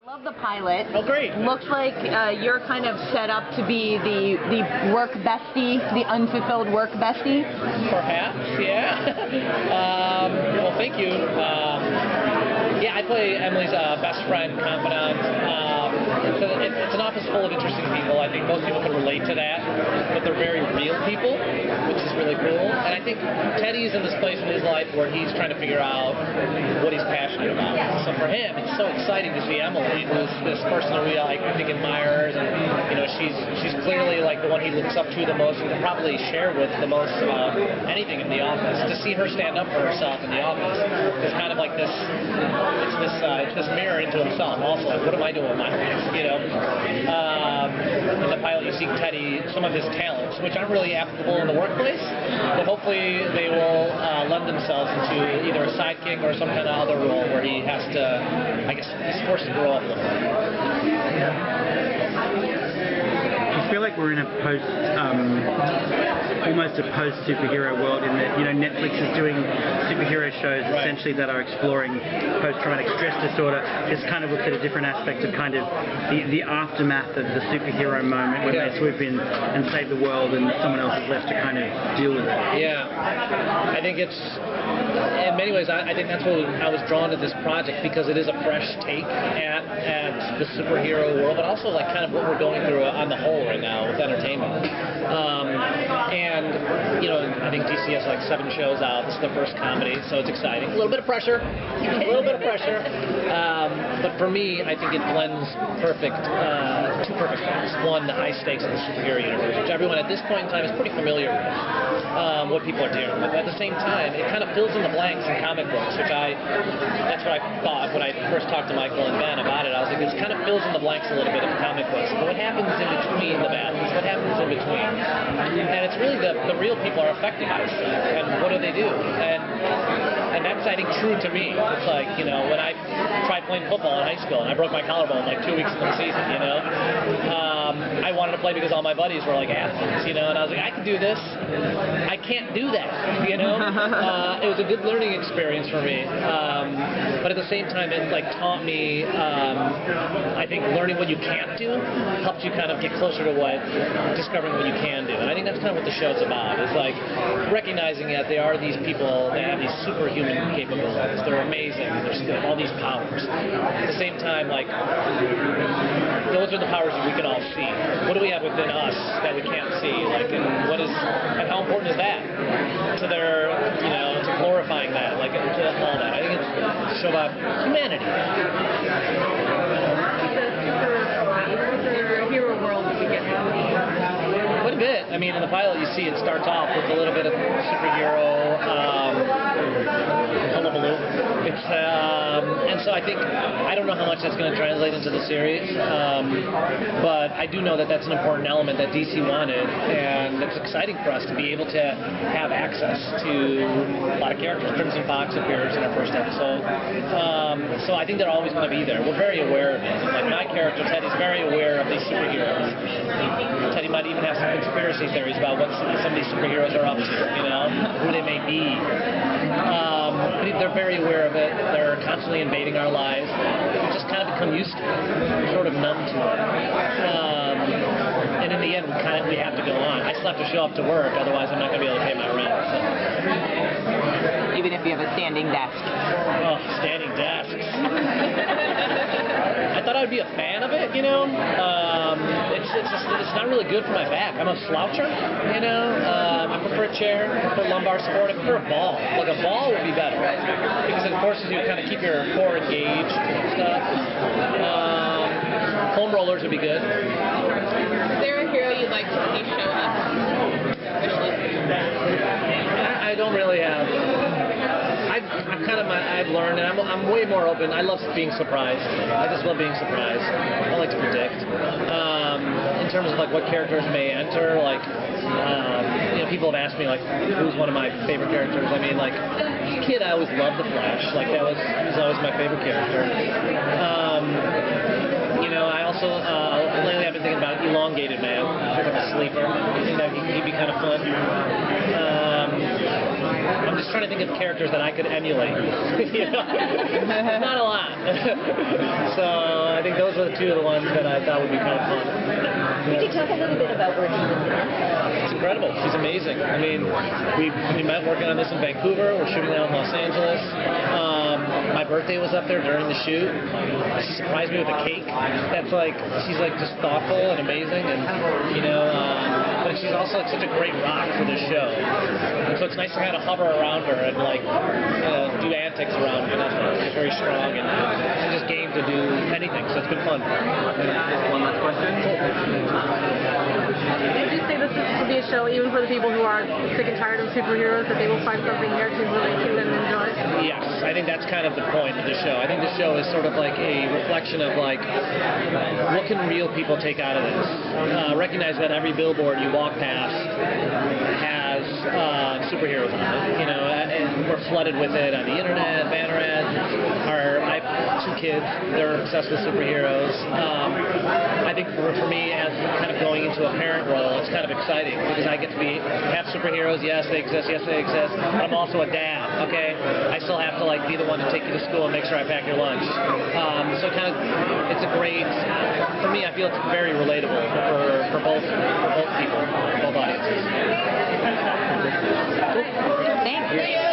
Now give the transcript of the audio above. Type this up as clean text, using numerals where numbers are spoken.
Love the pilot. Oh, great. Looks like you're kind of set up to be the work bestie, the unfulfilled work bestie. Perhaps, yeah. Well, thank you. Yeah, I play Emily's best friend, confidant. It's an office full of interesting people. I think most people can relate to that, but they're very real people, which is really cool. And I think Teddy's in this place in his life where he's trying to figure out what he's passionate about. So for him, it's so exciting to see Emily, who's this person that we I think admires, and she's clearly like the one he looks up to the most and can probably share with the most about anything in the office. To see her stand up for herself in the office is kind of like this. It's this mirror into himself. Also, like, what am I doing with my life? In the pilot, you see Teddy, some of his talents, which aren't really applicable in the workplace, but hopefully they will lend themselves into either a sidekick or some kind of other role where he has to, I guess, he's forced to grow up a little bit. I feel like we're in a almost a post-superhero world in that, Netflix is doing superhero shows essentially that are exploring post-traumatic stress disorder. This kind of looks at a different aspect of kind of the aftermath of the superhero moment when they swoop in and save the world and someone else is left to kind of deal with it. Yeah. I think it's, in many ways, I think that's what I was drawn to this project, because it is a fresh take at the superhero world, but also like kind of what we're going through on the whole right now with entertainment. I think DC has like 7 shows out. This is the first comedy, so it's exciting. A little bit of pressure. But for me, I think it blends perfect, 2 perfect things. One, the high stakes of the superhero universe, which everyone at this point in time is pretty familiar with, what people are dealing with. At the same time, it kind of fills in the blanks in comic books, which that's what I thought when I first talked to Michael and Ben about it. I was like, this kind of fills in the blanks a little bit of comic books. But what happens in between the battles? What happens in between? And it's really the real people are affected by this stuff. And what do they do? And that's, I think, true to me. It's like, when I tried playing football in high school and I broke my collarbone like 2 weeks into the season, I wanted to play because all my buddies were like athletes, and I was like, I can do this. I can't do that, It was a good learning experience for me. But at the same time, it taught me, I think learning what you can't do helps you kind of get closer to discovering what you can do. And I think that's kind of what the show's about. It's like recognizing that there are these people that have these superhuman capabilities. They're amazing. They have all these powers. At the same time, those are the powers that we can all see. What do we have within us that we can't see? And how important is that to their, to glorifying that, to all that? I think it's a show about humanity. Superhero world that we get to see. Quite a bit. I mean, in the pilot, you see it starts off with a little bit of superhero hullabaloo. And so I think, I don't know how much that's going to translate into the series, but I do know that that's an important element that DC wanted, and it's exciting for us to be able to have access to a lot of characters. Crimson Fox appears in our first episode, so I think they're always going to be there. We're very aware of it. Like my character, Teddy's very aware of these superheroes. Teddy might even have some conspiracy theories about what some of these superheroes are up to, who they may be. They're very aware of it. They're constantly invading our lives. We just kind of become used to it, sort of numb to it. And in the end, we have to go on. I still have to show up to work, otherwise I'm not going to be able to pay my rent. So. Even if you have a standing desk. Oh, standing desks. I thought I would be a fan of it, It's not really good for my back. I'm a sloucher, I prefer a chair, I prefer lumbar support, I prefer a ball. Like a ball would be better, because it forces you to kind of keep your core engaged and stuff. Foam rollers would be good. Is there a hero you'd like to see show up? I don't really have. I've learned, and I'm way more open. I love being surprised. I just love being surprised. I like to predict. In terms of what characters may enter, people have asked me who's one of my favorite characters. I mean, as a kid, I always loved the Flash. He was always my favorite character. I also lately I've been thinking about Elongated Man. He's like a sleeper. I think that he'd be kind of fun. I'm just trying to think of characters that I could emulate. You know? Not a lot. So I think those are the two of the ones that I thought would be kind of fun. Could you talk a little bit about working with her? It's incredible. She's amazing. I mean, we met working on this in Vancouver. We're shooting now in Los Angeles. My birthday was up there during the shoot. She surprised me with a cake. That's like, she's like just thoughtful and amazing, and you know, but she's also like such a great rock for this show. And so it's nice to kind of hover around her and like do antics around her. She's very strong and just game to do anything. So it's been fun. One last question. Would you say this will be a show even for the people who are sick and tired of superheroes, that they will find something here to relate to and enjoy? Yes, I think that's kind of the point of the show. I think the show is sort of like a reflection of like, what can real people take out of this? Recognize that every billboard you walk past has superheroes on it. You know, and we're flooded with it on the internet, banner ads. I have two kids; they're obsessed with superheroes. I think for me, as kind of going into a parent role, it's kind of exciting because I get to have superheroes. Yes, they exist. Yes, they exist. But I'm also a dad. Okay, I still have to like be the one to take you to school and make sure I pack your lunch. So kind of, it's a great. For me, I feel it's very relatable for both people, both audiences. Thanks.